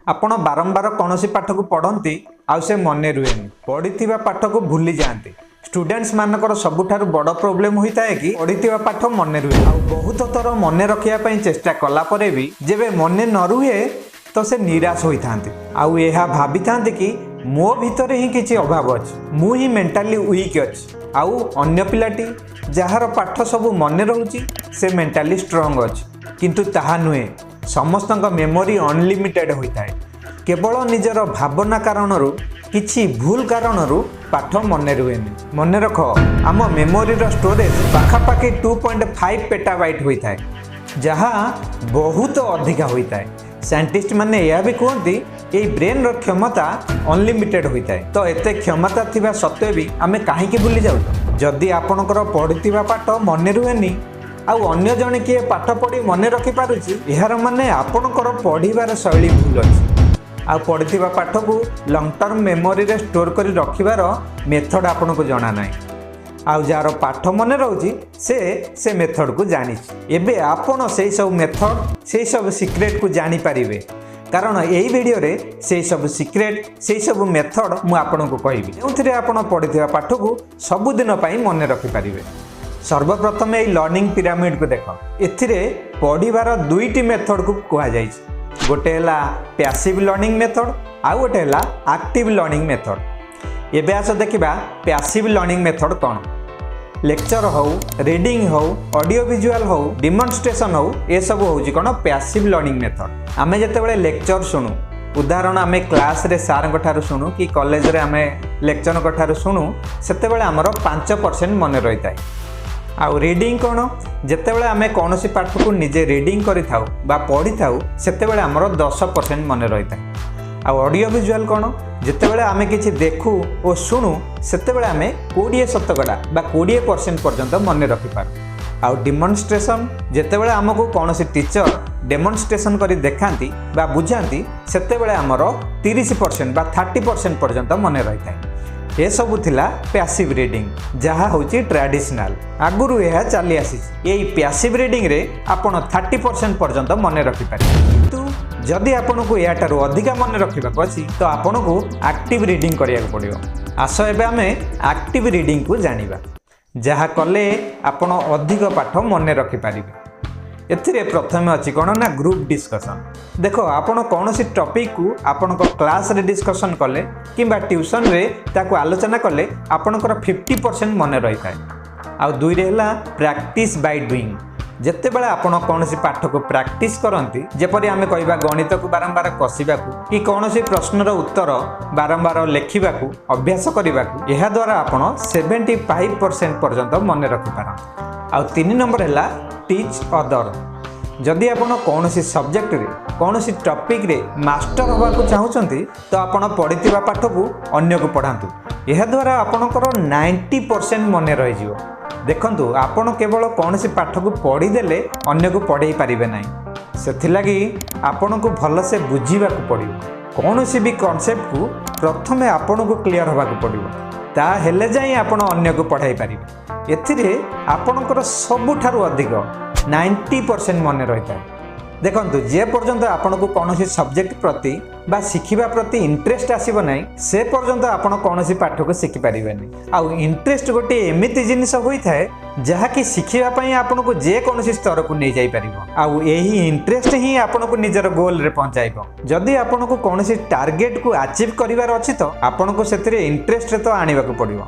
आपण बारंबार कौन पाठ को पढ़ती आउ से मन रुए पढ़ी पाठ को भूली जाती स्टूडेंट्स मानकर सबुठारु बड़ प्रोब्लेम होता है कि पढ़ी पाठ मन रुए आ बहुत थर मन रखापी चेष्टा कलापर भी जेबे मन न रुहे तो से निराश होता आउ यह भावी था कि मो भितर ही किसी अभाव अच्छे मु ही मेंटाली वीक अच्छी आउ अन्य पिलाटी जार पाठ सब मन रोचे से मेंटाली स्ट्रांग अच्छे किंतु ताहा नुहे समस्त मेमोरी अनलिमिटेड होता है केवल निजर भावना कारण किछि भूल कारण पाठ मन रुए मन रख आम मेमोरी स्टोरेज पाखापाखि 2.5 पेटाबाइट होता है जहाँ बहुत अधिका होता है साइंटिस्ट माने यह भी कहते ये ब्रेन रो क्षमता अनलिमिटेड होता है तो एते क्षमता थिबा सत्वे भी आमे काहे भूली जाऊ जदि आपणकर पढ़िथिबा पाठ मन रुएनी आउ अन्य जने किए पाठ पढ़ी मन रखि पारुछि यार माने आपणकर पढ़िबार शैली भूल अछि आ पढ़िथिबा पाठ को लॉन्ग टर्म मेमोरी रे स्टोर करी रखिबार मेथड आपनको जणा नाही आउ जार पाठ मन रोची से मेथड को जानी एबे आपण से सब मेथड से सब सीक्रेट को जानी पारिबे कारण यही वीडियो रे से सब सीक्रेट से सब मेथड मु आपनको कहबी जोंथिरे आपण पढ़िथिबा पाठ को सब दिन पई मन रखि पारिबे सर्वप्रथम ये लर्निंग पिरामिड को देख एथिरे पढ़िबार दुईटी मेथड को कहा जाय गोटे है पैसिव लर्निंग मेथड आउ गोटे है एक्टिव लर्निंग मेथड एबे आस देखिबा पैसिव लर्निंग मेथड कौन लेक्चर हो रीडिंग हो ऑडियो विजुअल हो डेमोन्स्ट्रेशन हो ये सब होची कौन पैसिव लर्निंग मेथड आमे जेतेबेले लेक्चर सुनु उदाहरण आमे क्लास रे सार ठारू शुणु कि कॉलेज रे आमे लेक्चर ठारू शुणु सेतेबेले हमर 5% मन रहिता है आउ रीडिंग कौन जितेबाला आम कौन पाठ को निजे रीडिंग करि थाउ बा पढ़ी थाउ सेतेबेले हमर 10% मन रही था आउ ऑडियो विजुअल कौन जितेबाला आम किछि देखु और शुणु सेतेबेले आम 20% बा 20% पर्यंत मन रखि पार आउ डेमोन्स्ट्रेशन जितेबाला आमको कौन टीचर डेमोन्स्ट्रेशन करी देखांती बा बुझांती सेतेबेले हमर 30% बा 30% पर्यंत मन रही था ये सब थिला पैसिव रीडिंग जहाँ हूँ ट्रेडिशनल आगुरु यह चली आसी यही पैसिव रीडिंग रे आपण 30% पर्यंत मन रखिपारे किंतु जदि आपन को याठारु अधिका मन रखा अच्छी तो आपन को एक्टिव रीडिंग करिया पड़ियो आस एबे आमे एक्टिव रीडिंग को जानिबा जहाँ कले आपण अधिक पाठ मन रखिपारिबे एथिरे प्रथम अच्छी कौन ना ग्रुप डिस्कशन देख आपण कौन सी टॉपिक को आपण क्लास रे डिस्कशन कले किंबा ट्यूशन रे ताको आलोचना कले आपणकर 50% मन रही था आउ दुई रे हला प्रैक्टिस बाय डूइंग जेते बेले आपण कौन सी पाठ को प्रैक्टिस करंती जेपरि आमे कहबा गणित को बारंबार कसिबाकू कि कौन सी प्रश्नर उत्तर बारंबार लेखिबाकू अभ्यास करिबाकू एहा द्वारा आपण 75% पर्यंत मन रखि पारन आउ 3 नंबर है टीच अदर जदि आपण कौन सी सब्जेक्ट रे कौन सी टॉपिक रे मास्टर होगा को चाहूचंती तो आपण पढ़िथिबा पाठ को अन्य को पढ़ातु यह द्वारा आपणकर 90% मन रही जिवो देखंतु आपण केवल कौन सी पाठ को पढ़ी देले अन्य को पढ़ाई पारिबे नाही सेथिलागी आपण को भल से बुझीबा को पड़िबो कौन सी भी कांसेप्ट को प्रथमे आपण को क्लियर होगा को पड़िबो ता हेले जाई आपण अन्य को पढ़ाई पारिबे एथिरे आपणकर सबुठारु अधिक 90% मन रही है देखंतु जे पर्यंत आपण को कौन सी सब्जेक्ट प्रति बा शिखिबा प्रति इंटरेस्ट आसीबो नाही से पर्यंत आपण कौन सी पाठ को शिखि पारिबेनी आउ इंटरेस्ट गोटे एमिति जिनिस होई थाए जहा कि शिखिबा पई आपण को जे कौन सी स्तर को नै जाई परिबो आउ एही इंटरेस्ट ही आपण को निजर गोल रे पहुंचाइबो जदि आपण को कौन सी टारगेट को अचीव करिवार अछि तो आपण को सेतिरे इंटरेस्ट रे तो आनिबा को पड़िबो